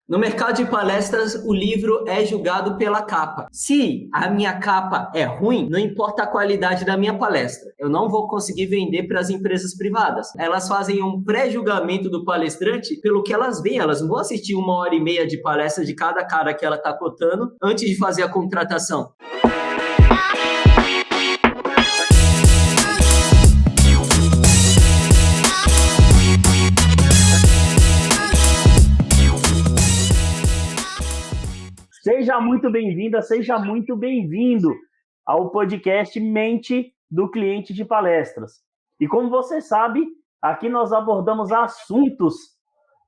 No mercado de palestras, o livro é julgado pela capa. Se a minha capa é ruim, não importa a qualidade da minha palestra. Eu não vou conseguir vender para as empresas privadas. Elas fazem um pré-julgamento do palestrante pelo que elas veem. Elas não vão assistir 1 hora e meia de palestra de cada cara que ela está cotando antes de fazer a contratação. Seja muito bem-vinda, seja muito bem-vindo ao podcast Mente do Cliente de Palestras. E como você sabe, aqui nós abordamos assuntos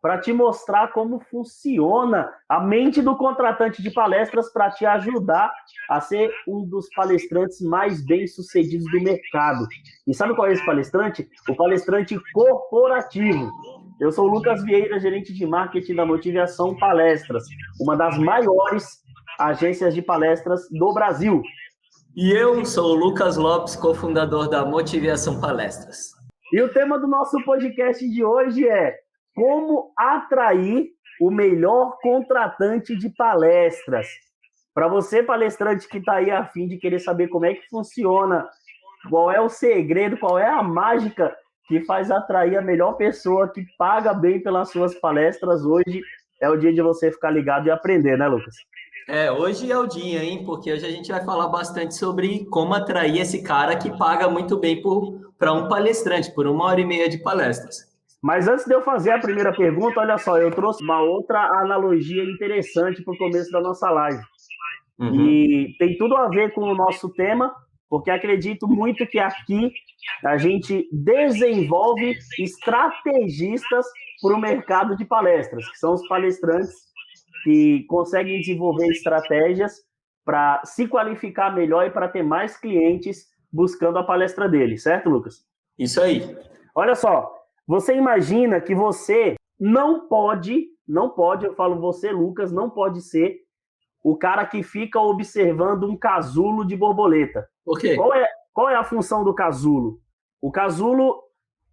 para te mostrar como funciona a mente do contratante de palestras para te ajudar a ser um dos palestrantes mais bem-sucedidos do mercado. E sabe qual é esse palestrante? O palestrante corporativo. Eu sou o Lucas Vieira, gerente de marketing da Motivação Palestras, uma das maiores agências de palestras do Brasil. E eu sou o Lucas Lopes, cofundador da Motivação Palestras. E o tema do nosso podcast de hoje é como atrair o melhor contratante de palestras. Para você, palestrante que está aí a fim de querer saber como é que funciona, qual é o segredo, qual é a mágica que faz atrair a melhor pessoa que paga bem pelas suas palestras, hoje é o dia de você ficar ligado e aprender, né, Lucas? Hoje é o dia, hein? Porque hoje a gente vai falar bastante sobre como atrair esse cara que paga muito bem para um palestrante, por 1 hora e meia de palestras. Mas antes de eu fazer a primeira pergunta, olha só, eu trouxe uma outra analogia interessante para o começo da nossa live. E tem tudo a ver com o nosso tema, porque acredito muito que aqui a gente desenvolve estrategistas para o mercado de palestras, que são os palestrantes que conseguem desenvolver estratégias para se qualificar melhor e para ter mais clientes buscando a palestra dele, certo, Lucas? Isso aí. Olha só, você imagina que você não pode, eu falo você, Lucas, não pode ser o cara que fica observando um casulo de borboleta. Por quê? Qual é a função do casulo? O casulo,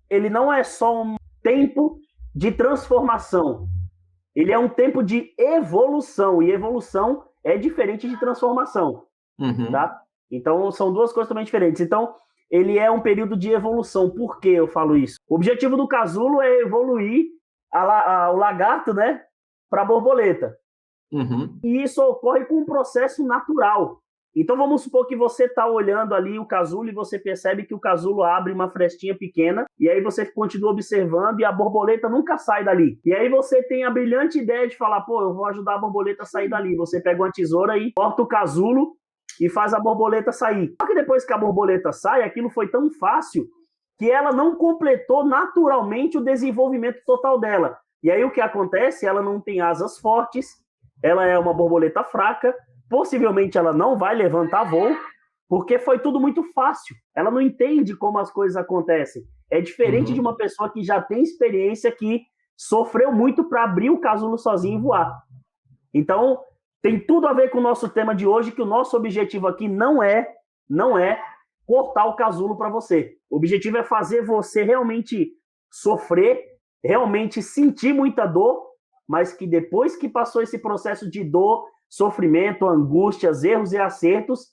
ele não é só um tempo de transformação. Ele é um tempo de evolução. E evolução é diferente de transformação. Tá? Então, são duas coisas totalmente diferentes. Então, ele é um período de evolução. Por que eu falo isso? O objetivo do casulo é evoluir o lagarto, né, para a borboleta. E isso ocorre com um processo natural. Então vamos supor que você está olhando ali o casulo e você percebe que o casulo abre uma frestinha pequena e aí você continua observando e a borboleta nunca sai dali. E aí você tem a brilhante ideia de falar, pô, eu vou ajudar a borboleta a sair dali. Você pega uma tesoura e corta o casulo e faz a borboleta sair. Só que depois que a borboleta sai, aquilo foi tão fácil que ela não completou naturalmente o desenvolvimento total dela. E aí o que acontece? Ela não tem asas fortes, ela é uma borboleta fraca, possivelmente ela não vai levantar voo, porque foi tudo muito fácil. Ela não entende como as coisas acontecem. É diferente de uma pessoa que já tem experiência, que sofreu muito para abrir o casulo sozinho e voar. Então, tem tudo a ver com o nosso tema de hoje, que o nosso objetivo aqui não é cortar o casulo para você. O objetivo é fazer você realmente sofrer, realmente sentir muita dor, mas que depois que passou esse processo de dor, sofrimento, angústias, erros e acertos,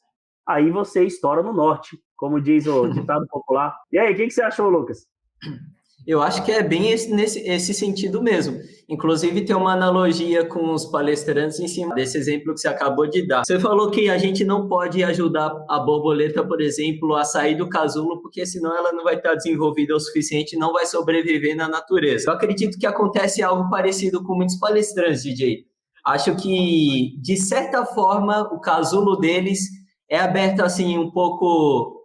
aí você estoura no norte, como diz o ditado popular. E aí, o que você achou, Lucas? Eu acho que é bem esse sentido mesmo. Inclusive, tem uma analogia com os palestrantes em cima desse exemplo que você acabou de dar. Você falou que a gente não pode ajudar a borboleta, por exemplo, a sair do casulo, porque senão ela não vai estar desenvolvida o suficiente e não vai sobreviver na natureza. Eu acredito que acontece algo parecido com muitos palestrantes, DJ. Acho que, de certa forma, o casulo deles é aberto assim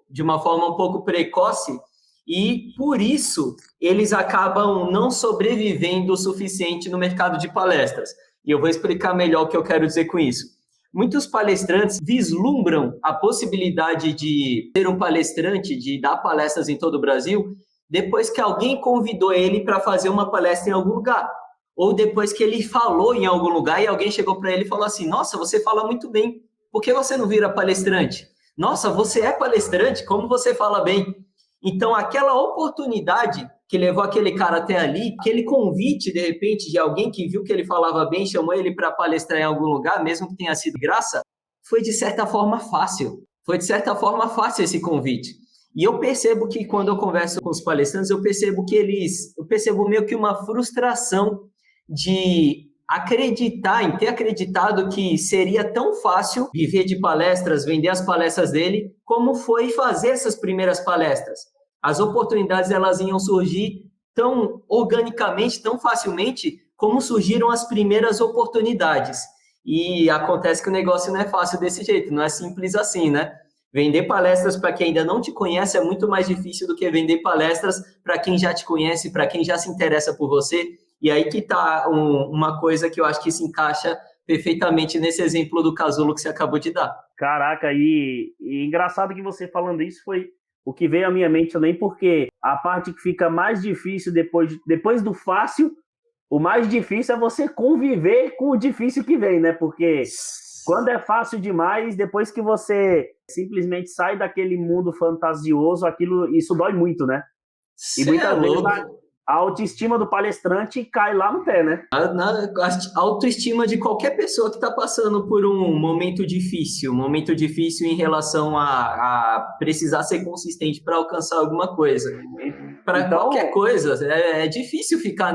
de uma forma um pouco precoce, e por isso eles acabam não sobrevivendo o suficiente no mercado de palestras. E eu vou explicar melhor o que eu quero dizer com isso. Muitos palestrantes vislumbram a possibilidade de ser um palestrante, de dar palestras em todo o Brasil, depois que alguém convidou ele para fazer uma palestra em algum lugar. Ou depois que ele falou em algum lugar e alguém chegou para ele e falou assim, nossa, você fala muito bem, por que você não vira palestrante? Nossa, você é palestrante, como você fala bem? Então, aquela oportunidade que levou aquele cara até ali, aquele convite, de repente, de alguém que viu que ele falava bem, chamou ele para palestrar em algum lugar, mesmo que tenha sido de graça, foi de certa forma fácil. Foi de certa forma fácil esse convite. E eu percebo que quando eu converso com os palestrantes, eu percebo meio que uma frustração de acreditar, em ter acreditado que seria tão fácil viver de palestras, vender as palestras dele, como foi fazer essas primeiras palestras. As oportunidades, elas iam surgir tão organicamente, tão facilmente, como surgiram as primeiras oportunidades. E acontece que o negócio não é fácil desse jeito, não é simples assim, né? Vender palestras para quem ainda não te conhece é muito mais difícil do que vender palestras para quem já te conhece, para quem já se interessa por você. E aí que está uma coisa que eu acho que se encaixa perfeitamente nesse exemplo do casulo que você acabou de dar. Caraca, e engraçado que você falando isso foi o que veio à minha mente também, porque a parte que fica mais difícil depois do fácil, o mais difícil é você conviver com o difícil que vem, né? Porque quando é fácil demais, depois que você simplesmente sai daquele mundo fantasioso, isso dói muito, né? E muitas vezes a autoestima do palestrante cai lá no pé, né? A autoestima de qualquer pessoa que está passando por um momento difícil em relação a precisar ser consistente para alcançar alguma coisa. Para qualquer coisa, é difícil ficar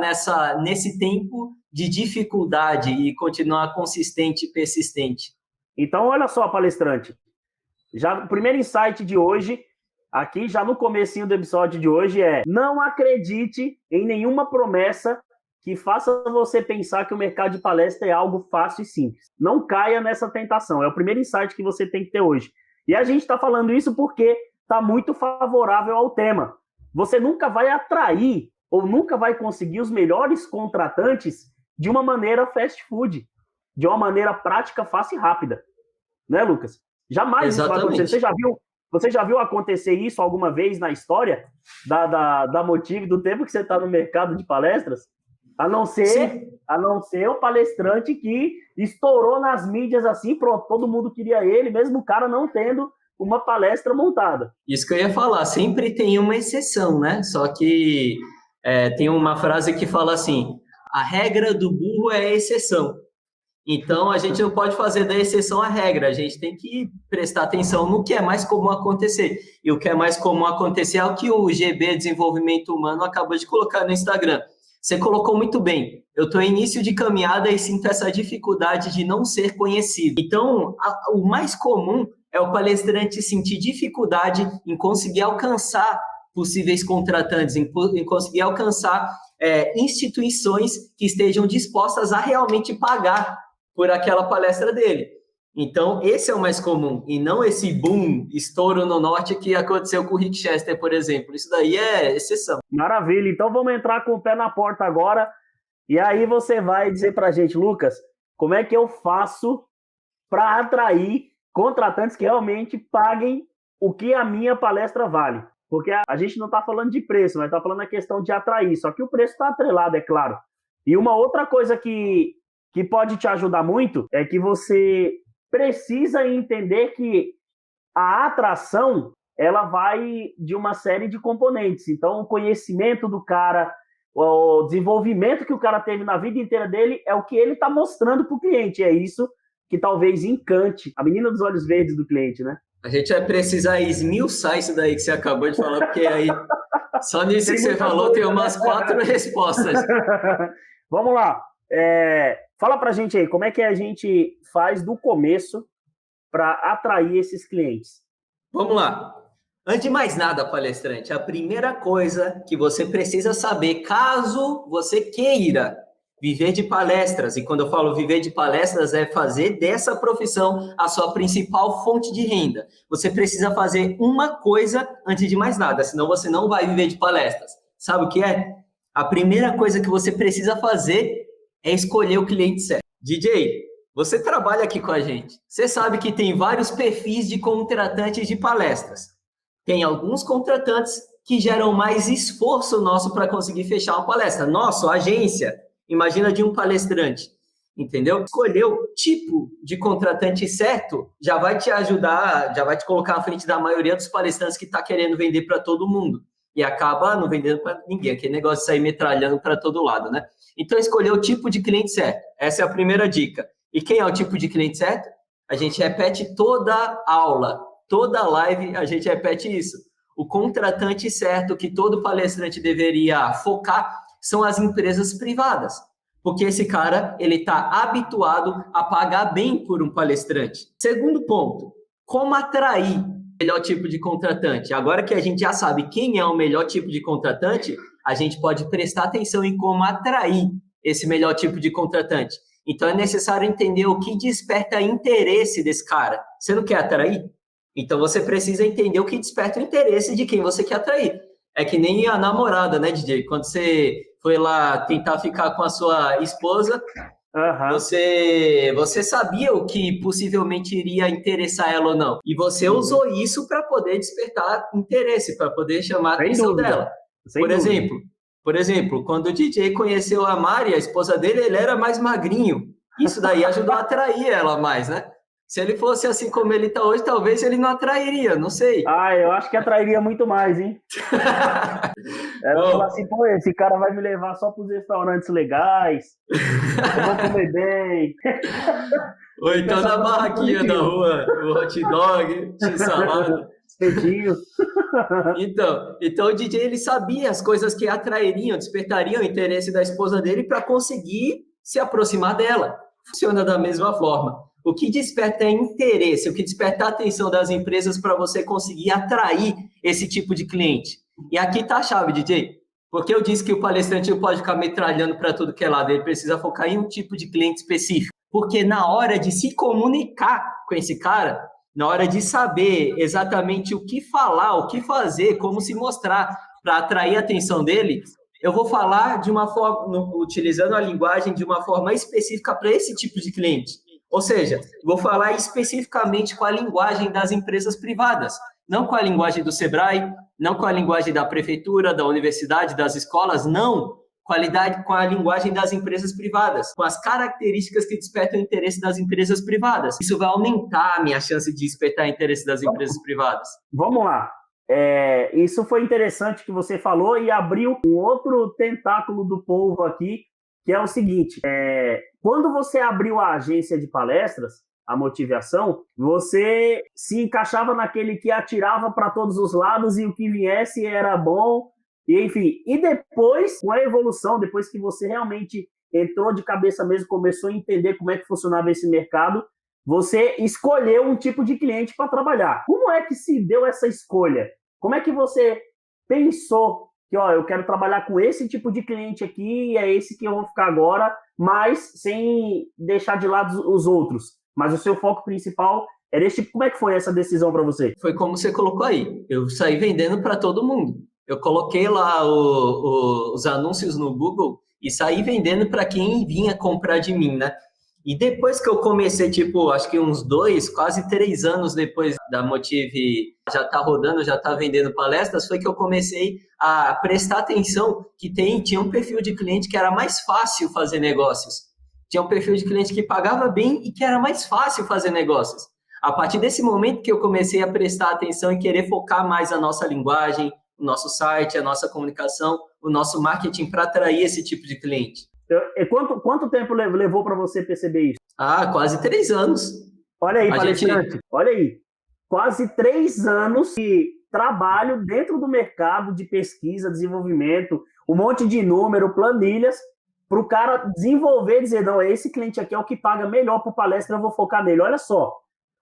nesse tempo de dificuldade e continuar consistente e persistente. Então, olha só, palestrante. O primeiro insight de hoje, aqui já no comecinho do episódio de hoje, não acredite em nenhuma promessa que faça você pensar que o mercado de palestra é algo fácil e simples. Não caia nessa tentação. É o primeiro insight que você tem que ter hoje. E a gente está falando isso porque está muito favorável ao tema. Você nunca vai atrair ou nunca vai conseguir os melhores contratantes de uma maneira fast food, de uma maneira prática, fácil e rápida. Né, Lucas? Jamais isso vai acontecer. Você já viu acontecer isso alguma vez na história da Motive, do tempo que você está no mercado de palestras? A não ser o palestrante que estourou nas mídias assim, pronto, todo mundo queria ele, mesmo o cara não tendo uma palestra montada. Isso que eu ia falar, sempre tem uma exceção, né? Só que tem uma frase que fala assim, a regra do burro é a exceção. Então, a gente não pode fazer da exceção a regra, a gente tem que prestar atenção no que é mais comum acontecer. E o que é mais comum acontecer é o que o GB Desenvolvimento Humano acabou de colocar no Instagram. Você colocou muito bem, eu estou em início de caminhada e sinto essa dificuldade de não ser conhecido. Então, o mais comum é o palestrante sentir dificuldade em conseguir alcançar possíveis contratantes, em conseguir alcançar instituições que estejam dispostas a realmente pagar por aquela palestra dele. Então, esse é o mais comum, e não esse boom, estouro no norte que aconteceu com o Rick Chester, por exemplo. Isso daí é exceção. Maravilha, então vamos entrar com o pé na porta agora, e aí você vai dizer pra gente, Lucas, como é que eu faço para atrair contratantes que realmente paguem o que a minha palestra vale? Porque a gente não está falando de preço, mas está falando a questão de atrair, só que o preço está atrelado, é claro. E uma outra coisa que pode te ajudar muito é que você precisa entender que a atração ela vai de uma série de componentes. Então, o conhecimento do cara, o desenvolvimento que o cara teve na vida inteira dele é o que ele está mostrando para o cliente. É isso que talvez encante a menina dos olhos verdes do cliente, né? A gente vai precisar esmiuçar isso daí que você acabou de falar, porque aí só nisso que você falou tem umas 4 respostas. Vamos lá. Fala pra gente aí, como é que a gente faz do começo para atrair esses clientes? Vamos lá. Antes de mais nada, palestrante, a primeira coisa que você precisa saber, caso você queira viver de palestras, e quando eu falo viver de palestras, é fazer dessa profissão a sua principal fonte de renda. Você precisa fazer uma coisa antes de mais nada, senão você não vai viver de palestras. Sabe o que é? A primeira coisa que você precisa fazer é escolher o cliente certo. DJ, você trabalha aqui com a gente. Você sabe que tem vários perfis de contratantes de palestras. Tem alguns contratantes que geram mais esforço nosso para conseguir fechar uma palestra. Nossa, agência, imagina de um palestrante. entendeu? Escolher o tipo de contratante certo já vai te ajudar, já vai te colocar à frente da maioria dos palestrantes que está querendo vender para todo mundo. E acaba não vendendo para ninguém, aquele negócio de sair metralhando para todo lado, né? Então, escolher o tipo de cliente certo. Essa é a primeira dica. E quem é o tipo de cliente certo? A gente repete toda aula, toda live, a gente repete isso. O contratante certo que todo palestrante deveria focar são as empresas privadas. Porque esse cara, ele está habituado a pagar bem por um palestrante. Segundo ponto, como atrair o melhor tipo de contratante? Agora que a gente já sabe quem é o melhor tipo de contratante, a gente pode prestar atenção em como atrair esse melhor tipo de contratante. Então, é necessário entender o que desperta interesse desse cara. Você não quer atrair? Então, você precisa entender o que desperta o interesse de quem você quer atrair. É que nem a namorada, né, DJ? Quando você foi lá tentar ficar com a sua esposa, você sabia o que possivelmente iria interessar ela ou não. E você usou isso para poder despertar interesse, para poder chamar a atenção dela. Por exemplo, quando o DJ conheceu a Mari, a esposa dele, ele era mais magrinho. Isso daí ajudou a atrair ela mais, né? Se ele fosse assim como ele está hoje, talvez ele não atrairia, não sei. Eu acho que atrairia muito mais, hein? Ela fala assim, pô, esse cara vai me levar só para os restaurantes legais, eu vou comer bem. Ou então na barraquinha da rua, o hot dog, salada. Então o DJ, ele sabia as coisas que atrairiam, despertariam o interesse da esposa dele para conseguir se aproximar dela. Funciona da mesma forma. O que desperta é interesse, o que desperta a atenção das empresas para você conseguir atrair esse tipo de cliente. E aqui está a chave, DJ. Porque eu disse que o palestrante não pode ficar metralhando para tudo que é lado, ele precisa focar em um tipo de cliente específico. Porque na hora de se comunicar com esse cara, na hora de saber exatamente o que falar, o que fazer, como se mostrar para atrair a atenção dele, eu vou falar de uma forma, utilizando a linguagem de uma forma específica para esse tipo de cliente. Ou seja, vou falar especificamente com a linguagem das empresas privadas, não com a linguagem do Sebrae, não com a linguagem da prefeitura, da universidade, das escolas, não, com a linguagem das empresas privadas, com as características que despertam o interesse das empresas privadas. Isso vai aumentar a minha chance de despertar o interesse das empresas privadas. Vamos lá. Isso foi interessante que você falou e abriu um outro tentáculo do povo aqui, que é o seguinte, quando você abriu a agência de palestras, a Motivação, você se encaixava naquele que atirava para todos os lados e o que viesse era bom, e enfim. E depois, com a evolução, depois que você realmente entrou de cabeça mesmo, começou a entender como é que funcionava esse mercado, você escolheu um tipo de cliente para trabalhar. Como é que se deu essa escolha? Como é que você pensou que, eu quero trabalhar com esse tipo de cliente aqui, e é esse que eu vou ficar agora, mas sem deixar de lado os outros. Mas o seu foco principal era esse tipo. Como é que foi essa decisão para você? Foi como você colocou aí. Eu saí vendendo para todo mundo. Eu coloquei lá os anúncios no Google e saí vendendo para quem vinha comprar de mim, né? E depois que eu comecei, acho que uns 2, quase 3 anos depois da Motive já tá rodando, já tá vendendo palestras, foi que eu comecei a prestar atenção que tinha um perfil de cliente que era mais fácil fazer negócios. Tinha um perfil de cliente que pagava bem e que era mais fácil fazer negócios. A partir desse momento que eu comecei a prestar atenção e querer focar mais a nossa linguagem, o nosso site, a nossa comunicação, o nosso marketing para atrair esse tipo de cliente. Quanto tempo levou para você perceber isso? Quase 3 anos. Olha aí, palestrante. Olha aí. Quase 3 anos de trabalho dentro do mercado de pesquisa, desenvolvimento, um monte de número, planilhas, para o cara desenvolver e dizer, não, esse cliente aqui é o que paga melhor por palestra, eu vou focar nele. Olha só,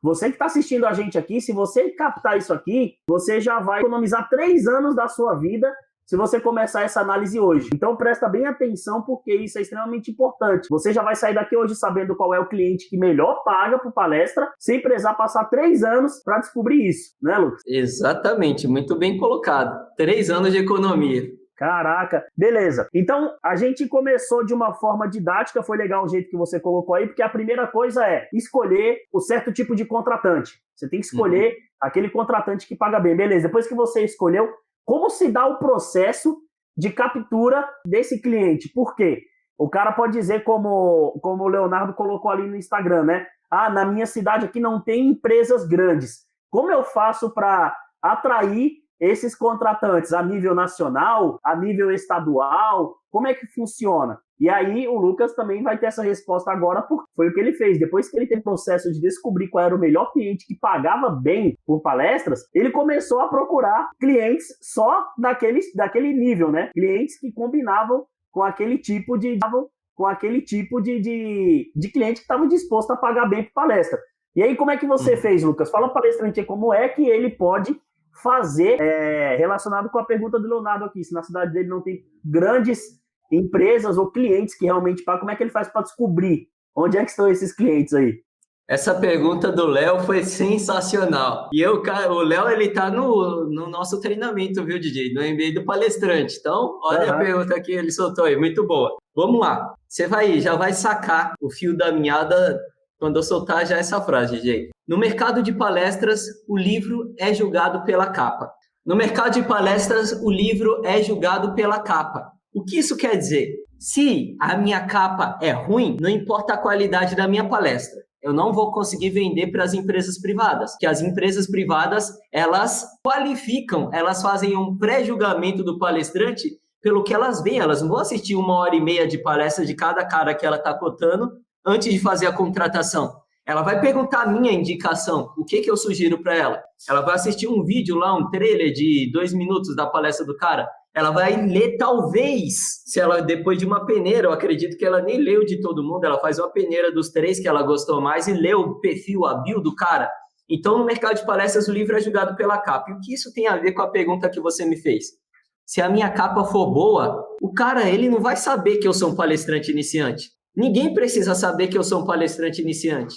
você que está assistindo a gente aqui, se você captar isso aqui, você já vai economizar 3 anos da sua vida se você começar essa análise hoje. Então presta bem atenção, porque isso é extremamente importante. Você já vai sair daqui hoje sabendo qual é o cliente que melhor paga por palestra, sem precisar passar 3 anos para descobrir isso, né, Lucas? Exatamente, muito bem colocado. 3 anos de economia. Caraca, beleza. Então, a gente começou de uma forma didática, foi legal o jeito que você colocou aí, porque a primeira coisa é escolher o certo tipo de contratante. Você tem que escolher aquele contratante que paga bem. Beleza, depois que você escolheu, como se dá o processo de captura desse cliente? Por quê? O cara pode dizer como o Leonardo colocou ali no Instagram, né? Ah, na minha cidade aqui não tem empresas grandes. Como eu faço para atrair esses contratantes a nível nacional, a nível estadual? Como é que funciona? E aí o Lucas também vai ter essa resposta agora, porque foi o que ele fez. Depois que ele teve o processo de descobrir qual era o melhor cliente que pagava bem por palestras, ele começou a procurar clientes só daquele nível, né? Clientes que combinavam com aquele tipo de cliente que estava disposto a pagar bem por palestra. E aí, como é que você fez, Lucas? Fala para o palestrante como é que ele pode fazer, relacionado com a pergunta do Leonardo aqui, se na cidade dele não tem grandes empresas ou clientes que realmente pagam, como é que ele faz para descobrir onde é que estão esses clientes aí? Essa pergunta do Léo foi sensacional. E o Léo, ele tá no nosso treinamento, viu, DJ? No MBA do palestrante. Então, olha a pergunta que ele soltou aí, muito boa. Vamos lá. Você já vai sacar o fio da meada quando eu soltar já essa frase, DJ. No mercado de palestras, o livro é julgado pela capa. No mercado de palestras, o livro é julgado pela capa. O que isso quer dizer? Se a minha capa é ruim, não importa a qualidade da minha palestra. Eu não vou conseguir vender para as empresas privadas, porque as empresas privadas, elas qualificam, elas fazem um pré-julgamento do palestrante pelo que elas veem, elas não vão assistir 1h30 de palestra de cada cara que ela está cotando antes de fazer a contratação. Ela vai perguntar a minha indicação, o que eu sugiro para ela. Ela vai assistir um vídeo lá, um trailer de 2 minutos da palestra do cara. Ela vai ler, talvez, se ela, depois de uma peneira, eu acredito que ela nem leu de todo mundo, ela faz uma peneira dos 3 que ela gostou mais e leu o perfil, a bio do cara. Então, no mercado de palestras, o livro é julgado pela capa. E o que isso tem a ver com a pergunta que você me fez? Se a minha capa for boa, o cara, ele não vai saber que eu sou um palestrante iniciante. Ninguém precisa saber que eu sou um palestrante iniciante.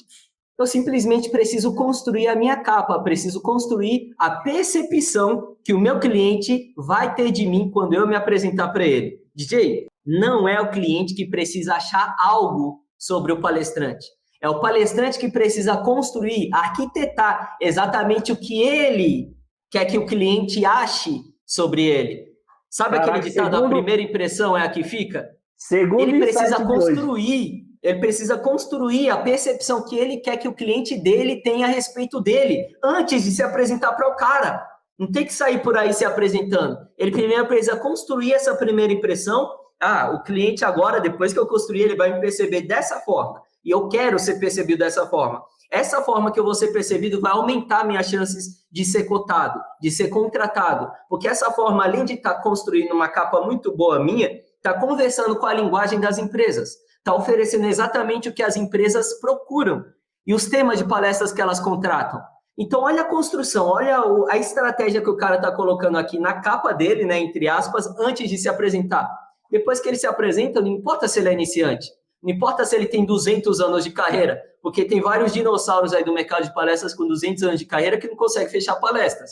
Eu simplesmente preciso construir a minha capa, preciso construir a percepção que o meu cliente vai ter de mim quando eu me apresentar para ele. DJ, não é o cliente que precisa achar algo sobre o palestrante. É o palestrante que precisa construir, arquitetar exatamente o que ele quer que o cliente ache sobre ele. Sabe aquele ditado, a primeira impressão é a que fica? Ele precisa construir. Ele precisa construir a percepção que ele quer que o cliente dele tenha a respeito dele antes de se apresentar para o cara. Não tem que sair por aí se apresentando. Ele primeiro precisa construir essa primeira impressão. Ah, o cliente agora, depois que eu construir, ele vai me perceber dessa forma. E eu quero ser percebido dessa forma. Essa forma que eu vou ser percebido vai aumentar minhas chances de ser cotado, de ser contratado. Porque essa forma, além de estar construindo uma capa muito boa minha, está conversando com a linguagem das empresas. Está oferecendo exatamente o que as empresas procuram e os temas de palestras que elas contratam. Então, olha a construção, olha a estratégia que o cara está colocando aqui na capa dele, né, entre aspas, antes de se apresentar. Depois que ele se apresenta, não importa se ele é iniciante, não importa se ele tem 200 anos de carreira, porque tem vários dinossauros aí do mercado de palestras com 200 anos de carreira que não conseguem fechar palestras.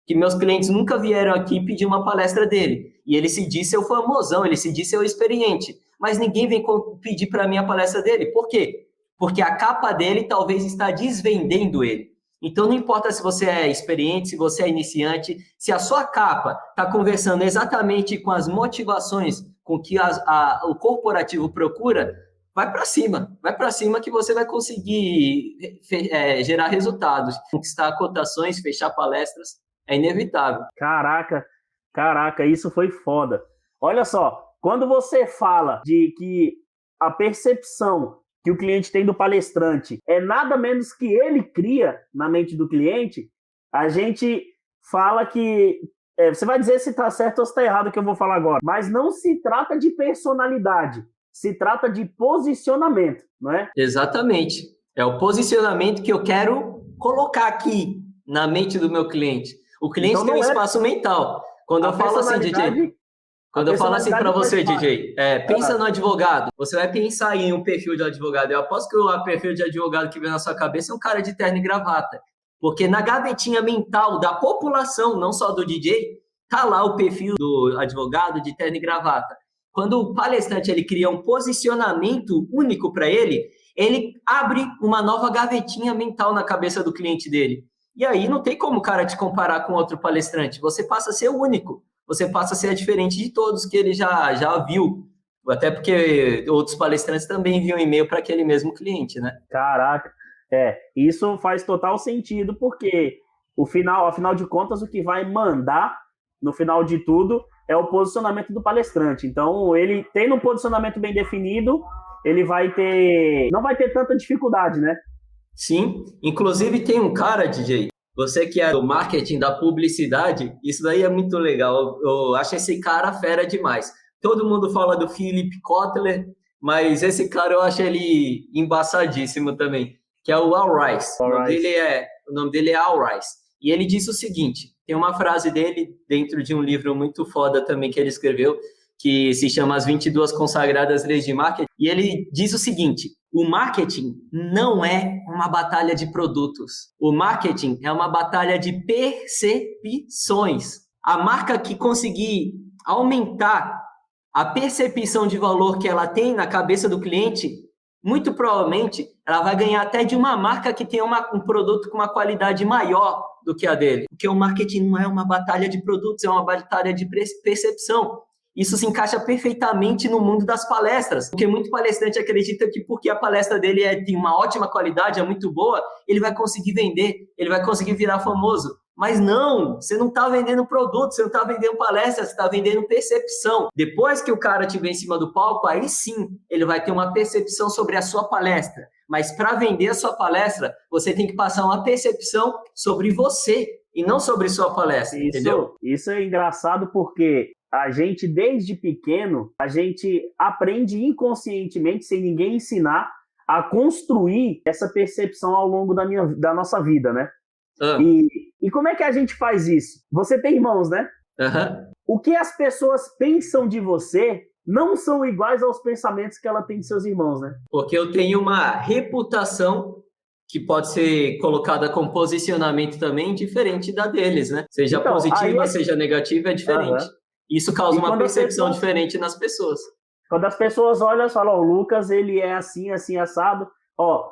Que meus clientes nunca vieram aqui pedir uma palestra dele. E ele se diz seu famosão, ele se diz seu experiente. Mas ninguém vem pedir para mim a palestra dele. Por quê? Porque a capa dele talvez está desvendendo ele. Então, não importa se você é experiente, se você é iniciante, se a sua capa está conversando exatamente com as motivações com que o corporativo procura, vai para cima que você vai conseguir gerar resultados, conquistar cotações, fechar palestras, é inevitável. Caraca, isso foi foda. Olha só, quando você fala de que a percepção que o cliente tem do palestrante é nada menos que ele cria na mente do cliente, a gente fala que... você vai dizer se está certo ou se está errado o que eu vou falar agora, mas não se trata de personalidade, se trata de posicionamento, não é? Exatamente. É o posicionamento que eu quero colocar aqui na mente do meu cliente. O cliente então, tem um espaço mental. Quando eu falo assim, DJ... Quando eu falo assim para você, DJ, pensa no advogado, você vai pensar em um perfil de advogado. Eu aposto que o perfil de advogado que vem na sua cabeça é um cara de terno e gravata. Porque na gavetinha mental da população, não só do DJ, tá lá o perfil do advogado de terno e gravata. Quando o palestrante ele cria um posicionamento único para ele abre uma nova gavetinha mental na cabeça do cliente dele. E aí não tem como o cara te comparar com outro palestrante. Você passa a ser o único. Você passa a ser diferente de todos que ele já viu Até porque outros palestrantes também enviam e-mail para aquele mesmo cliente, né? Caraca, isso faz total sentido, porque afinal de contas, o que vai mandar no final de tudo é o posicionamento do palestrante. Então, ele tendo um posicionamento bem definido, ele não vai ter tanta dificuldade, né? Sim, inclusive tem um cara, DJ, você que é do marketing, da publicidade, isso daí é muito legal, eu acho esse cara fera demais. Todo mundo fala do Philip Kotler, mas esse cara eu acho ele embaçadíssimo também, que é o Al Rice. O nome dele é Al Rice. E ele disse o seguinte, tem uma frase dele dentro de um livro muito foda também que ele escreveu, que se chama As 22 Consagradas Leis de Marketing, e ele diz o seguinte: o marketing não é uma batalha de produtos. O marketing é uma batalha de percepções. A marca que conseguir aumentar a percepção de valor que ela tem na cabeça do cliente, muito provavelmente ela vai ganhar até de uma marca que tem um produto com uma qualidade maior do que a dele. Porque o marketing não é uma batalha de produtos, é uma batalha de percepção. Isso se encaixa perfeitamente no mundo das palestras, porque muito palestrante acredita que porque a palestra dele tem uma ótima qualidade, é muito boa, ele vai conseguir vender, ele vai conseguir virar famoso. Mas não, você não está vendendo produto, você não está vendendo palestra, você está vendendo percepção. Depois que o cara estiver em cima do palco, aí sim ele vai ter uma percepção sobre a sua palestra. Mas para vender a sua palestra, você tem que passar uma percepção sobre você e não sobre sua palestra, entendeu? Isso é engraçado porque a gente, desde pequeno, a gente aprende inconscientemente, sem ninguém ensinar, a construir essa percepção ao longo da nossa vida, né? E como é que a gente faz isso? Você tem irmãos, né? O que as pessoas pensam de você não são iguais aos pensamentos que ela tem de seus irmãos, né? Porque eu tenho uma reputação que pode ser colocada como posicionamento também diferente da deles, né? Seja positiva, seja negativa, é diferente. Isso causa uma percepção diferente nas pessoas. Quando as pessoas olham e falam, o Lucas, ele é assim, assim, assado.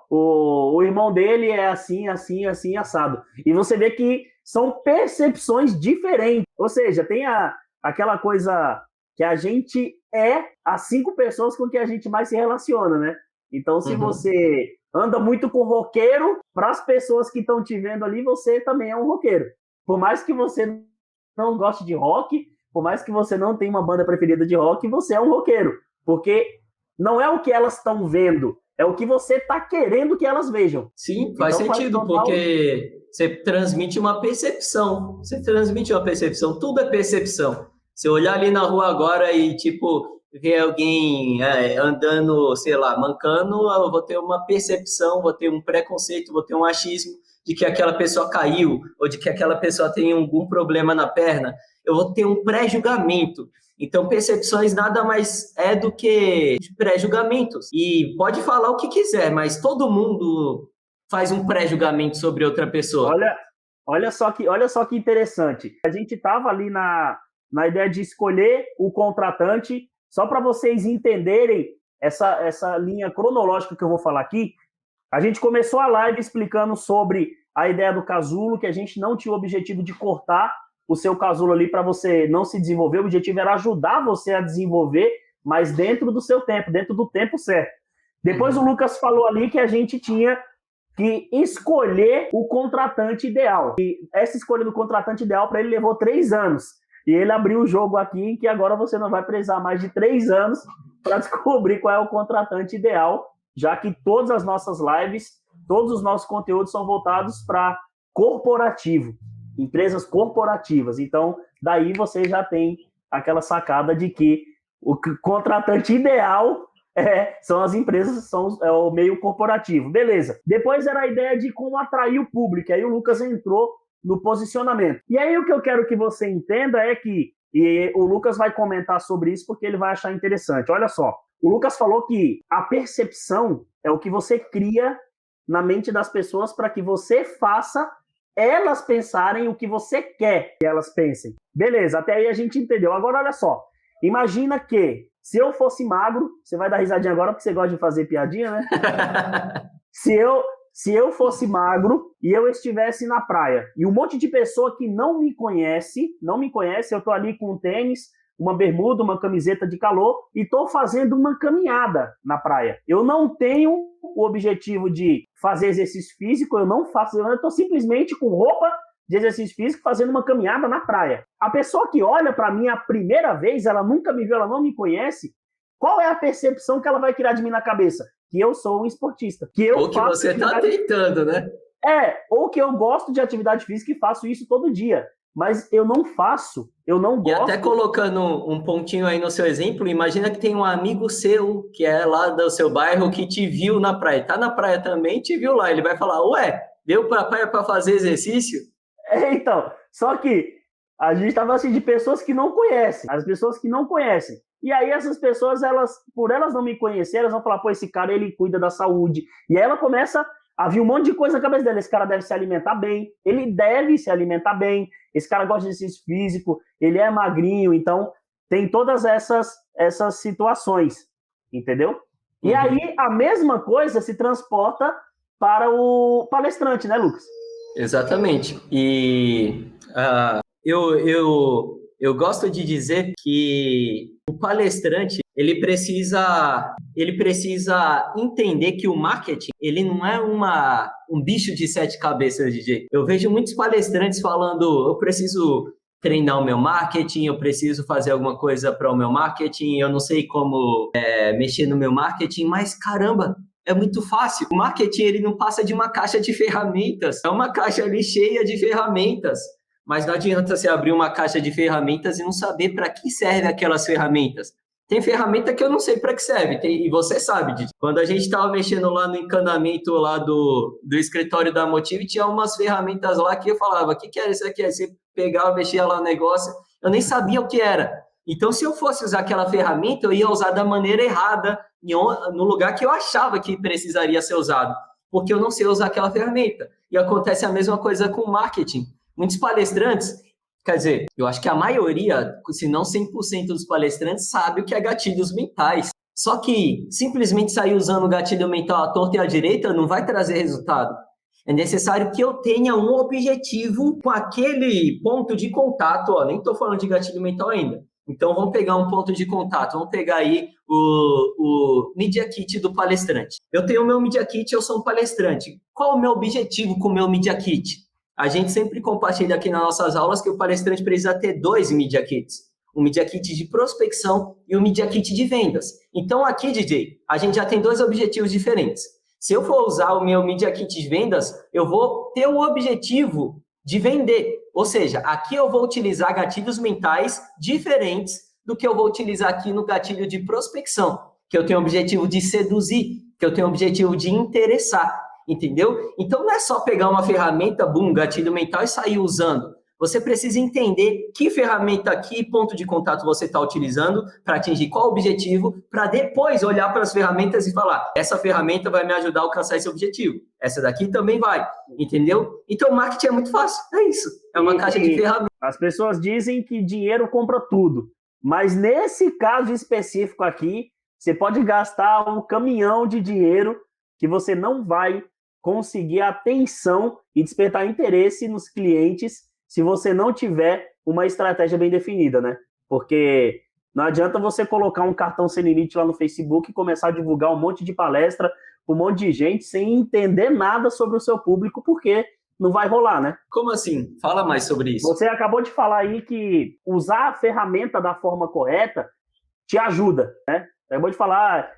O irmão dele é assim, assim, assim, assado. E você vê que são percepções diferentes. Ou seja, tem aquela coisa que a gente as 5 pessoas com que a gente mais se relaciona, né? Então, se você anda muito com roqueiro, para as pessoas que estão te vendo ali, você também é um roqueiro. Por mais que você não goste de rock, por mais que você não tenha uma banda preferida de rock, você é um roqueiro. Porque não é o que elas estão vendo, é o que você está querendo que elas vejam. Sim, faz sentido, porque você transmite uma percepção. Você transmite uma percepção, tudo é percepção. Se eu olhar ali na rua agora e, ver alguém andando, sei lá, mancando, eu vou ter uma percepção, vou ter um preconceito, vou ter um achismo de que aquela pessoa caiu, ou de que aquela pessoa tem algum problema na perna. Eu vou ter um pré-julgamento. Então, percepções nada mais é do que pré-julgamentos. E pode falar o que quiser, mas todo mundo faz um pré-julgamento sobre outra pessoa. Olha só que interessante. A gente estava ali na ideia de escolher o contratante, só para vocês entenderem essa linha cronológica que eu vou falar aqui. A gente começou a live explicando sobre a ideia do casulo, que a gente não tinha o objetivo de cortar o seu casulo ali para você não se desenvolver. O objetivo era ajudar você a desenvolver, mas dentro do seu tempo, dentro do tempo certo. Depois o Lucas falou ali que a gente tinha que escolher o contratante ideal. E essa escolha do contratante ideal para ele levou 3 anos. E ele abriu o jogo aqui, que agora você não vai precisar mais de 3 anos para descobrir qual é o contratante ideal, já que todas as nossas lives, todos os nossos conteúdos são voltados para corporativo, empresas corporativas. Então, daí você já tem aquela sacada de que o contratante ideal são as empresas, é o meio corporativo. Beleza. Depois era a ideia de como atrair o público. Aí o Lucas entrou no posicionamento. E aí o que eu quero que você entenda é que, e o Lucas vai comentar sobre isso porque ele vai achar interessante. Olha só, o Lucas falou que a percepção é o que você cria na mente das pessoas para que você faça elas pensarem o que você quer que elas pensem. Beleza, até aí a gente entendeu. Agora olha só, imagina que se eu fosse magro, você vai dar risadinha agora porque você gosta de fazer piadinha, né? Se eu fosse magro e eu estivesse na praia e um monte de pessoa que não me conhece, eu tô ali com um tênis, uma bermuda, uma camiseta de calor e estou fazendo uma caminhada na praia. Eu não tenho o objetivo de fazer exercício físico, eu não faço, eu estou simplesmente com roupa de exercício físico fazendo uma caminhada na praia. A pessoa que olha para mim a primeira vez, ela nunca me viu, ela não me conhece, qual é a percepção que ela vai criar de mim na cabeça? Que eu sou um esportista. Ou que você está tentando, né? Ou que eu gosto de atividade física e faço isso todo dia. Mas eu não faço, eu não gosto. E até colocando um pontinho aí no seu exemplo, imagina que tem um amigo seu, que é lá do seu bairro, que te viu na praia. Tá na praia também, te viu lá. Ele vai falar, ué, veio pra praia para fazer exercício? Então, só que a gente estava assim de pessoas que não conhecem, as pessoas que não conhecem. E aí essas pessoas, por elas não me conhecerem, elas vão falar, pô, esse cara, ele cuida da saúde. E aí ela começa a vir um monte de coisa na cabeça dela. Esse cara deve se alimentar bem, ele deve se alimentar bem, esse cara gosta de exercício físico, ele é magrinho, então tem todas essas situações, entendeu? E aí a mesma coisa se transporta para o palestrante, né, Lucas? Exatamente. E eu gosto de dizer que o palestrante ele precisa entender que o marketing ele não é um bicho de 7 cabeças, DJ. Eu vejo muitos palestrantes falando, eu preciso treinar o meu marketing, eu preciso fazer alguma coisa para o meu marketing, eu não sei como mexer no meu marketing, mas caramba, é muito fácil. O marketing ele não passa de uma caixa de ferramentas, é uma caixa ali cheia de ferramentas. Mas não adianta você abrir uma caixa de ferramentas e não saber para que serve aquelas ferramentas. Tem ferramenta que eu não sei para que serve, e você sabe, Didi. Quando a gente estava mexendo lá no encanamento lá do escritório da Motive, tinha umas ferramentas lá que eu falava, o que era isso aqui? Aí você pegava, mexia lá no negócio, eu nem sabia o que era. Então, se eu fosse usar aquela ferramenta, eu ia usar da maneira errada, no lugar que eu achava que precisaria ser usado, porque eu não sei usar aquela ferramenta. E acontece a mesma coisa com o marketing. Muitos palestrantes, quer dizer, eu acho que a maioria, se não 100% dos palestrantes, sabe o que é gatilhos mentais. Só que simplesmente sair usando o gatilho mental à torta e à direita não vai trazer resultado. É necessário que eu tenha um objetivo com aquele ponto de contato. Nem estou falando de gatilho mental ainda. Então, vamos pegar um ponto de contato. Vamos pegar aí o Media Kit do palestrante. Eu tenho o meu Media Kit, eu sou um palestrante. Qual o meu objetivo com o meu Media Kit? A gente sempre compartilha aqui nas nossas aulas que o palestrante precisa ter 2 Media Kits. Um Media Kit de prospecção e um Media Kit de vendas. Então, aqui, DJ, a gente já tem 2 objetivos diferentes. Se eu for usar o meu Media Kit de vendas, eu vou ter o objetivo de vender. Ou seja, aqui eu vou utilizar gatilhos mentais diferentes do que eu vou utilizar aqui no gatilho de prospecção, que eu tenho o objetivo de seduzir, que eu tenho o objetivo de interessar. Entendeu? Então, não é só pegar uma ferramenta, gatilho mental e sair usando. Você precisa entender que ferramenta, que ponto de contato você está utilizando para atingir qual objetivo, para depois olhar para as ferramentas e falar, essa ferramenta vai me ajudar a alcançar esse objetivo. Essa daqui também vai. Entendeu? Então, marketing é muito fácil. É isso. É uma caixa de ferramentas. As pessoas dizem que dinheiro compra tudo. Mas nesse caso específico aqui, você pode gastar um caminhão de dinheiro que você não vai conseguir atenção e despertar interesse nos clientes se você não tiver uma estratégia bem definida, né? Porque não adianta você colocar um cartão sem limite lá no Facebook e começar a divulgar um monte de palestra para um monte de gente sem entender nada sobre o seu público, porque não vai rolar, né? Como assim? Fala mais sobre isso. Você acabou de falar aí que usar a ferramenta da forma correta te ajuda, né? Acabou de falar,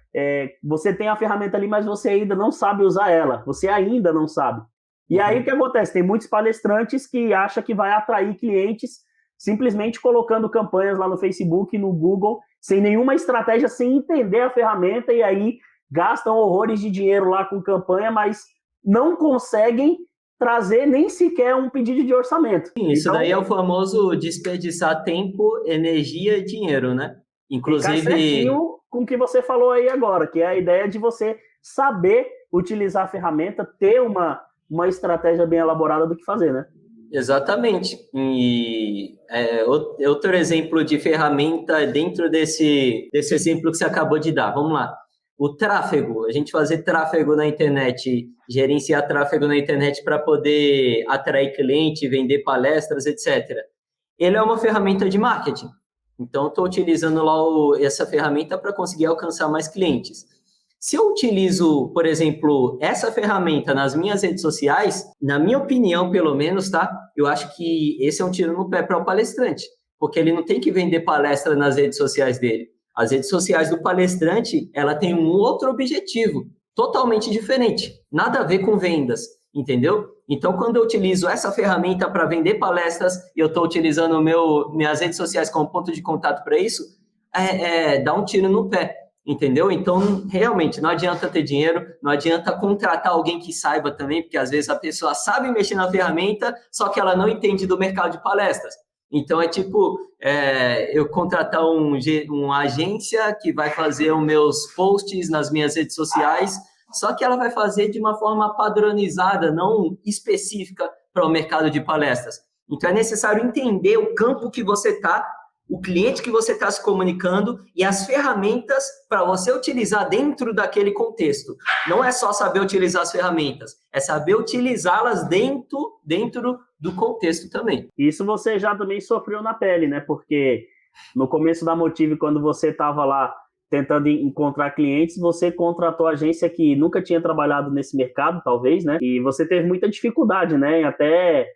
você tem a ferramenta ali, mas você ainda não sabe usar ela. Você ainda não sabe. E aí o que acontece? Tem muitos palestrantes que acham que vai atrair clientes simplesmente colocando campanhas lá no Facebook, no Google, sem nenhuma estratégia, sem entender a ferramenta, e aí gastam horrores de dinheiro lá com campanha, mas não conseguem trazer nem sequer um pedido de orçamento. Sim, isso daí é o famoso desperdiçar tempo, energia e dinheiro, né? Inclusive com o que você falou aí agora, que é a ideia de você saber utilizar a ferramenta, ter uma estratégia bem elaborada do que fazer, né? Exatamente. E outro exemplo de ferramenta dentro desse exemplo que você acabou de dar. Vamos lá. O tráfego, a gente fazer tráfego na internet, gerenciar tráfego na internet para poder atrair cliente, vender palestras, etc. Ele é uma ferramenta de marketing. Então, eu estou utilizando lá essa ferramenta para conseguir alcançar mais clientes. Se eu utilizo, por exemplo, essa ferramenta nas minhas redes sociais, na minha opinião, pelo menos, tá? Eu acho que esse é um tiro no pé para o palestrante, porque ele não tem que vender palestra nas redes sociais dele. As redes sociais do palestrante, ela tem um outro objetivo, totalmente diferente, nada a ver com vendas, entendeu? Então, quando eu utilizo essa ferramenta para vender palestras e eu estou utilizando minhas redes sociais como ponto de contato para isso, dá um tiro no pé. Entendeu? Então, realmente, não adianta ter dinheiro, não adianta contratar alguém que saiba também, porque às vezes a pessoa sabe mexer na ferramenta, só que ela não entende do mercado de palestras. Então, é tipo, eu contratar uma agência que vai fazer os meus posts nas minhas redes sociais, só que ela vai fazer de uma forma padronizada, não específica para o mercado de palestras. Então, é necessário entender o campo que você está, o cliente que você está se comunicando e as ferramentas para você utilizar dentro daquele contexto. Não é só saber utilizar as ferramentas, é saber utilizá-las dentro do contexto também. Isso você já também sofreu na pele, né? Porque no começo da Motive, quando você estava lá tentando encontrar clientes, você contratou a agência que nunca tinha trabalhado nesse mercado, talvez, né? E você teve muita dificuldade, né? Em até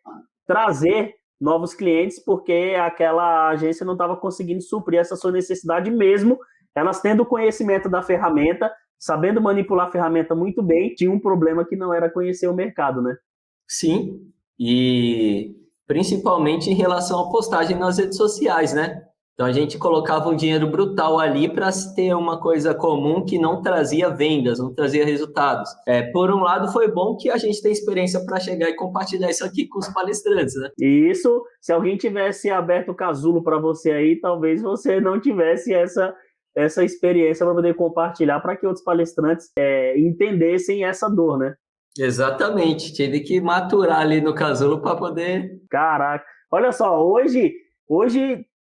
trazer novos clientes, porque aquela agência não estava conseguindo suprir essa sua necessidade mesmo, elas tendo conhecimento da ferramenta, sabendo manipular a ferramenta muito bem, tinha um problema que não era conhecer o mercado, né? Sim, e principalmente em relação à postagem nas redes sociais, né? Então, a gente colocava um dinheiro brutal ali para ter uma coisa comum que não trazia vendas, não trazia resultados. Por um lado, foi bom que a gente tem experiência para chegar e compartilhar isso aqui com os palestrantes, né? E isso, se alguém tivesse aberto o casulo para você aí, talvez você não tivesse essa experiência para poder compartilhar para que outros palestrantes entendessem essa dor, né? Exatamente. Tive que maturar ali no casulo para poder... Caraca. Olha só, hoje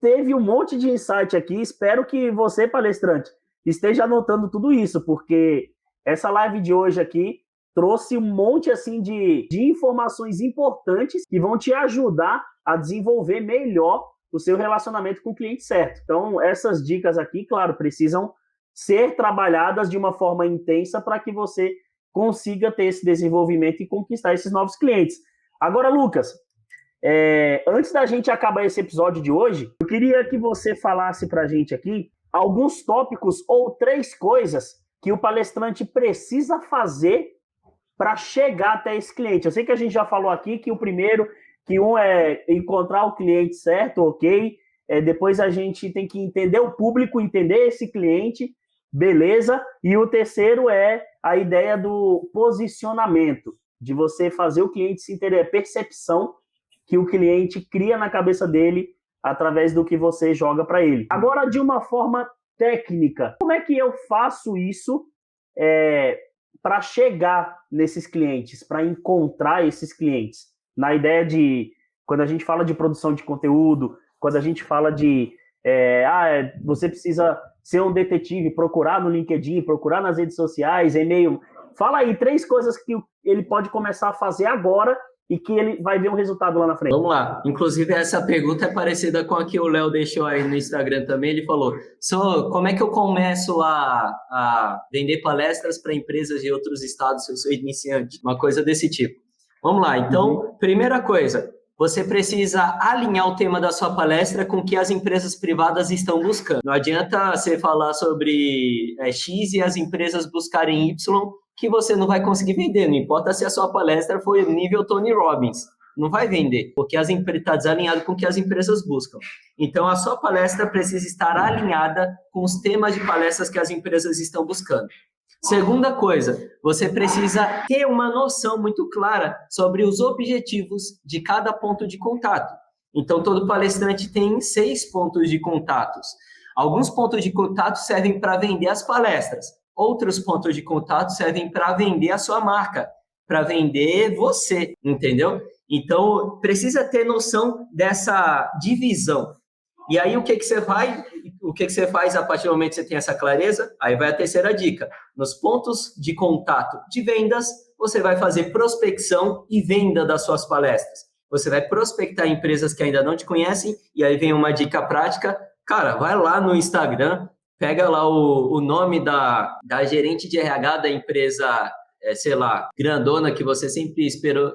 teve um monte de insight aqui. Espero que você, palestrante, esteja anotando tudo isso, porque essa live de hoje aqui trouxe um monte assim de informações importantes que vão te ajudar a desenvolver melhor o seu relacionamento com o cliente certo. Então, essas dicas aqui, claro, precisam ser trabalhadas de uma forma intensa para que você consiga ter esse desenvolvimento e conquistar esses novos clientes. Agora, Lucas, antes da gente acabar esse episódio de hoje, eu queria que você falasse para a gente aqui alguns tópicos ou 3 coisas que o palestrante precisa fazer para chegar até esse cliente. Eu sei que a gente já falou aqui que o primeiro, que um é encontrar o cliente certo, ok? Depois a gente tem que entender o público, entender esse cliente, beleza? E o terceiro é a ideia do posicionamento, de você fazer o cliente se entender, percepção que o cliente cria na cabeça dele através do que você joga para ele. Agora, de uma forma técnica, como é que eu faço isso para chegar nesses clientes, para encontrar esses clientes? Na ideia de, quando a gente fala de produção de conteúdo, quando a gente fala de, você precisa ser um detetive, procurar no LinkedIn, procurar nas redes sociais, e-mail. Fala aí 3 coisas que ele pode começar a fazer agora e que ele vai ver um resultado lá na frente. Vamos lá. Inclusive, essa pergunta é parecida com a que o Léo deixou aí no Instagram também. Ele falou, como é que eu começo a vender palestras para empresas de outros estados se eu sou iniciante? Uma coisa desse tipo. Vamos lá. Então, primeira coisa, você precisa alinhar o tema da sua palestra com o que as empresas privadas estão buscando. Não adianta você falar sobre X e as empresas buscarem Y, que você não vai conseguir vender. Não importa se a sua palestra foi nível Tony Robbins. Não vai vender, porque está desalinhado com o que as empresas buscam. Então, a sua palestra precisa estar alinhada com os temas de palestras que as empresas estão buscando. Segunda coisa, você precisa ter uma noção muito clara sobre os objetivos de cada ponto de contato. Então, todo palestrante tem 6 pontos de contatos. Alguns pontos de contato servem para vender as palestras. Outros pontos de contato servem para vender a sua marca, para vender você, entendeu? Então, precisa ter noção dessa divisão. E aí, o que você faz a partir do momento que você tem essa clareza? Aí vai a terceira dica. Nos pontos de contato de vendas, você vai fazer prospecção e venda das suas palestras. Você vai prospectar empresas que ainda não te conhecem, e aí vem uma dica prática, Cara, vai lá no Instagram, pega lá o nome da gerente de RH da empresa, sei lá, grandona que você sempre esperou,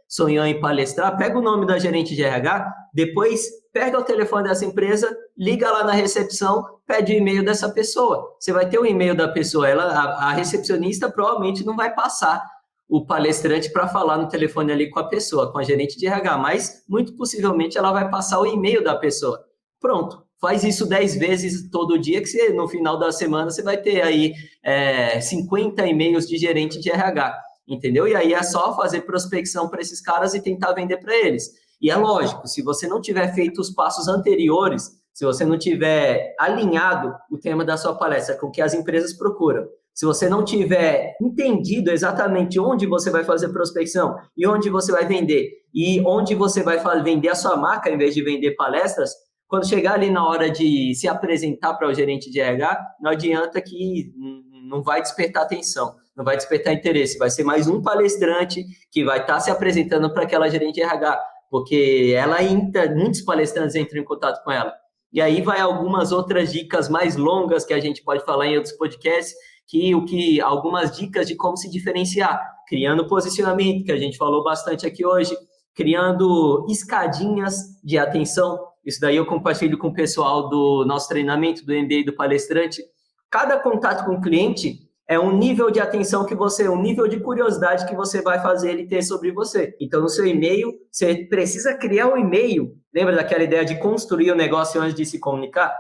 sonhou em palestrar, pega o nome da gerente de RH, depois pega o telefone dessa empresa, liga lá na recepção, pede o e-mail dessa pessoa. Você vai ter o e-mail da pessoa, a recepcionista provavelmente não vai passar o palestrante para falar no telefone ali com a pessoa, com a gerente de RH, mas muito possivelmente ela vai passar o e-mail da pessoa. Pronto, faz isso 10 vezes todo dia, que você, no final da semana você vai ter aí 50 e-mails de gerente de RH, entendeu? E aí é só fazer prospecção para esses caras e tentar vender para eles. E é lógico, se você não tiver feito os passos anteriores, se você não tiver alinhado o tema da sua palestra com o que as empresas procuram, se você não tiver entendido exatamente onde você vai fazer prospecção e onde você vai vender, e onde você vai vender a sua marca em vez de vender palestras, quando chegar ali na hora de se apresentar para o gerente de RH, não adianta que não vai despertar atenção, não vai despertar interesse, vai ser mais um palestrante que vai estar se apresentando para aquela gerente de RH, porque muitos palestrantes entram em contato com ela. E aí vai algumas outras dicas mais longas que a gente pode falar em outros podcasts, algumas dicas de como se diferenciar, criando posicionamento, que a gente falou bastante aqui hoje, criando escadinhas de atenção. Isso daí eu compartilho com o pessoal do nosso treinamento, do MBA do palestrante. Cada contato com o cliente é um nível de atenção um nível de curiosidade que você vai fazer ele ter sobre você. Então, no seu e-mail, você precisa criar um e-mail. Lembra daquela ideia de construir o negócio antes de se comunicar?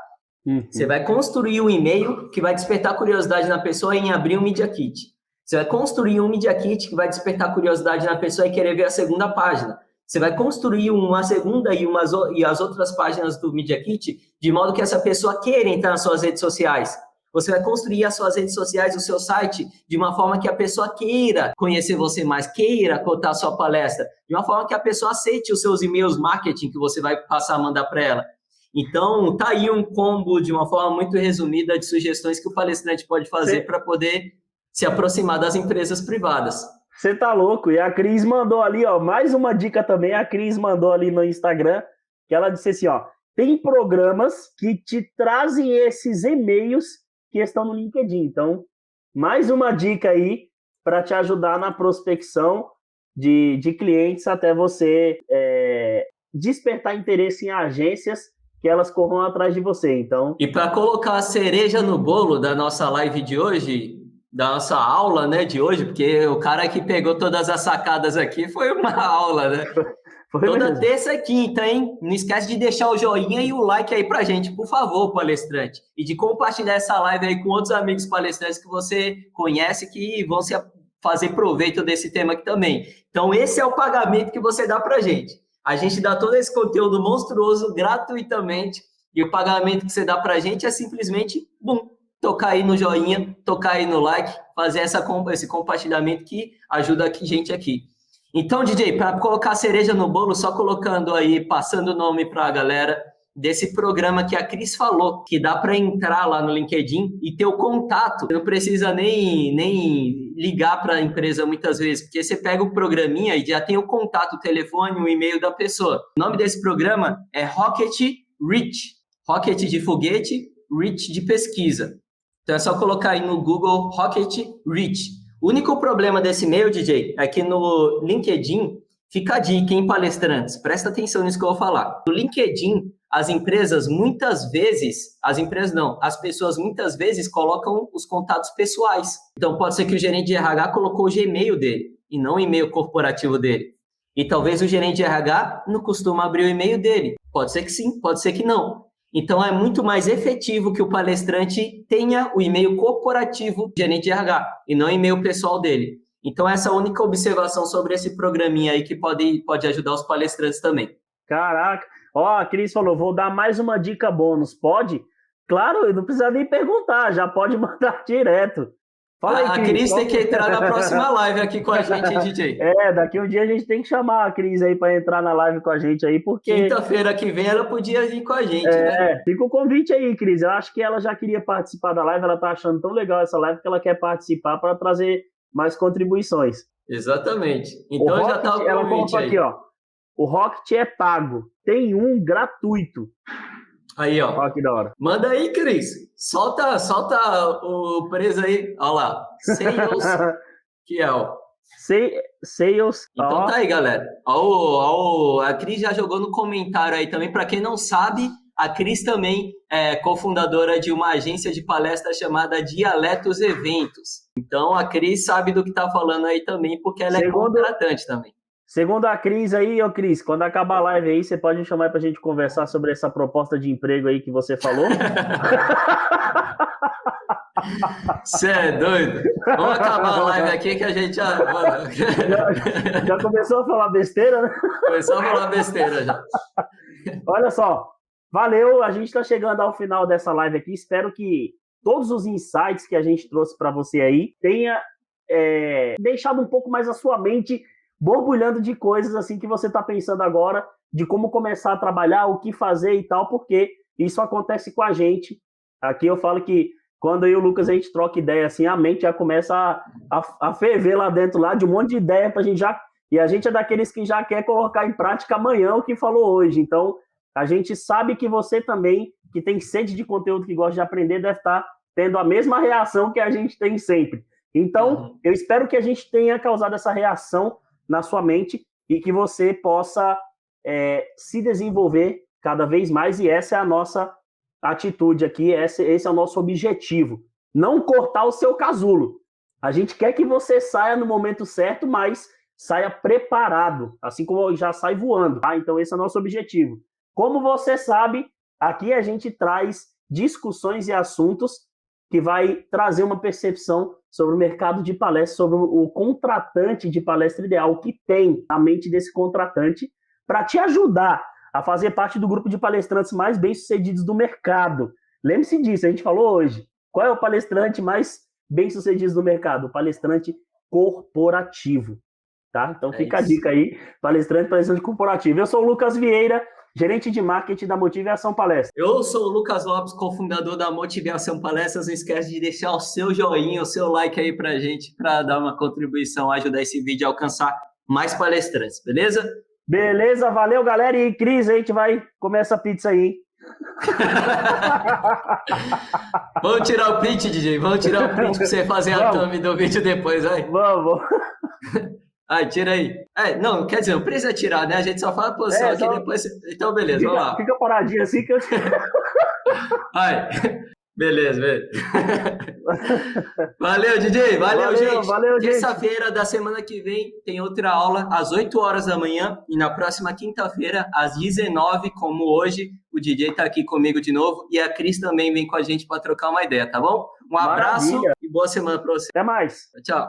Você vai construir um e-mail que vai despertar curiosidade na pessoa em abrir um Media Kit. Você vai construir um Media Kit que vai despertar curiosidade na pessoa e querer ver a segunda página. Você vai construir uma segunda e as outras páginas do Media Kit de modo que essa pessoa queira entrar nas suas redes sociais. Você vai construir as suas redes sociais, o seu site, de uma forma que a pessoa queira conhecer você mais, queira cotar a sua palestra, de uma forma que a pessoa aceite os seus e-mails marketing que você vai passar a mandar para ela. Então, tá aí um combo, de uma forma muito resumida, de sugestões que o palestrante pode fazer para poder se aproximar das empresas privadas. Você tá louco. E a Cris mandou ali, ó, mais uma dica também. A Cris mandou ali no Instagram, que ela disse assim, ó, tem programas que te trazem esses e-mails que estão no LinkedIn. Então, mais uma dica aí para te ajudar na prospecção de clientes até você despertar interesse em agências que elas corram atrás de você. Então, e para colocar a cereja no bolo da nossa live de hoje, da nossa aula, né, de hoje, porque o cara que pegou todas as sacadas aqui foi uma aula, né? Toda terça e quinta, hein? Não esquece de deixar o joinha e o like aí pra gente, por favor, palestrante. E de compartilhar essa live aí com outros amigos palestrantes que você conhece que vão se fazer proveito desse tema aqui também. Então, esse é o pagamento que você dá pra gente. A gente dá todo esse conteúdo monstruoso gratuitamente e o pagamento que você dá pra gente é simplesmente, tocar aí no joinha, tocar aí no like, fazer esse compartilhamento que ajuda a gente aqui. Então, DJ, para colocar a cereja no bolo, só colocando aí, passando o nome para a galera desse programa que a Cris falou, que dá para entrar lá no LinkedIn e ter o contato. Você não precisa nem ligar para a empresa muitas vezes, porque você pega o programinha e já tem o contato, o telefone, o e-mail da pessoa. O nome desse programa é Rocket Reach. Rocket de foguete, Reach de pesquisa. Então é só colocar aí no Google Rocket Reach. O único problema desse e-mail, DJ, é que no LinkedIn, fica a dica, hein, palestrantes? Presta atenção nisso que eu vou falar. No LinkedIn, as pessoas muitas vezes colocam os contatos pessoais. Então pode ser que o gerente de RH colocou o Gmail dele e não o e-mail corporativo dele. E talvez o gerente de RH não costuma abrir o e-mail dele. Pode ser que sim, pode ser que não. Então, é muito mais efetivo que o palestrante tenha o e-mail corporativo do gerente de RH e não o e-mail pessoal dele. Então, essa é a única observação sobre esse programinha aí que pode ajudar os palestrantes também. Caraca. Ó, a Cris falou, vou dar mais uma dica bônus. Pode? Claro, não precisa nem perguntar, já pode mandar direto. Fala aí, a Cris tem que entrar na próxima live aqui com a gente, DJ. Daqui um dia a gente tem que chamar a Cris aí para entrar na live com a gente aí, porque... Quinta-feira que vem ela podia vir com a gente, né? Fica o convite aí, Cris. Eu acho que ela já queria participar da live, ela tá achando tão legal essa live que ela quer participar para trazer mais contribuições. Exatamente. Então já tá o convite ela colocou aí. Aqui, ó. O Rocket é pago. Tem um gratuito. Aí, ó. Olha que da hora. Manda aí, Cris. Solta o preço aí. Olha lá. Sales Kiel. Sales. Então tá aí, galera. A Cris já jogou no comentário aí também. Para quem não sabe, a Cris também é cofundadora de uma agência de palestra chamada Dialetos Eventos. Então a Cris sabe do que tá falando aí também, porque ela é contratante também. Segundo a Cris aí, ô Cris, quando acabar a live aí, você pode me chamar pra gente conversar sobre essa proposta de emprego aí que você falou? Você é doido? Vamos acabar a live aqui que a gente já começou a falar besteira, né? Começou a falar besteira já. Olha só, valeu, a gente está chegando ao final dessa live aqui, espero que todos os insights que a gente trouxe para você aí tenha deixado um pouco mais a sua mente borbulhando de coisas assim que você está pensando agora, de como começar a trabalhar, o que fazer e tal, porque isso acontece com a gente. Aqui eu falo que quando eu e o Lucas a gente troca ideia assim, a mente já começa a ferver lá dentro, lá de um monte de ideia pra gente já... E a gente é daqueles que já quer colocar em prática amanhã o que falou hoje. Então, a gente sabe que você também, que tem sede de conteúdo, que gosta de aprender, deve estar tendo a mesma reação que a gente tem sempre. Então, eu espero que a gente tenha causado essa reação na sua mente e que você possa se desenvolver cada vez mais, e essa é a nossa atitude aqui, esse é o nosso objetivo. Não cortar o seu casulo. A gente quer que você saia no momento certo, mas saia preparado, assim como já sai voando. Tá? Então esse é o nosso objetivo. Como você sabe, aqui a gente traz discussões e assuntos que vai trazer uma percepção sobre o mercado de palestra, sobre o contratante de palestra ideal, o que tem na mente desse contratante, para te ajudar a fazer parte do grupo de palestrantes mais bem-sucedidos do mercado. Lembre-se disso, a gente falou hoje. Qual é o palestrante mais bem-sucedido do mercado? O palestrante corporativo. Tá? Então fica a dica aí, palestrante corporativo. Eu sou o Lucas Vieira, gerente de marketing da Motivação Palestra. Eu sou o Lucas Lopes, cofundador da Motivação Palestras. Não esquece de deixar o seu joinha, o seu like aí pra gente, para dar uma contribuição, ajudar esse vídeo a alcançar mais palestrantes, beleza? Beleza, valeu, galera. E Cris, a gente vai comer essa pizza aí, hein? Vamos tirar o print, DJ. Vamos tirar o print pra você fazer a thumb do vídeo depois, vai. Vamos. Ai, tira aí. Não, quer dizer, não precisa tirar, né? A gente só fala a posição aqui depois. Então, beleza, vamos lá. Fica paradinho assim que eu tiro. Ai, beleza. Valeu, DJ. Valeu, gente. Valeu, gente. Terça-feira da semana que vem tem outra aula às 8 horas da manhã. E na próxima quinta-feira, às 19, como hoje, o DJ tá aqui comigo de novo. E a Cris também vem com a gente para trocar uma ideia, tá bom? Um abraço e boa semana para você. Até mais. Tchau.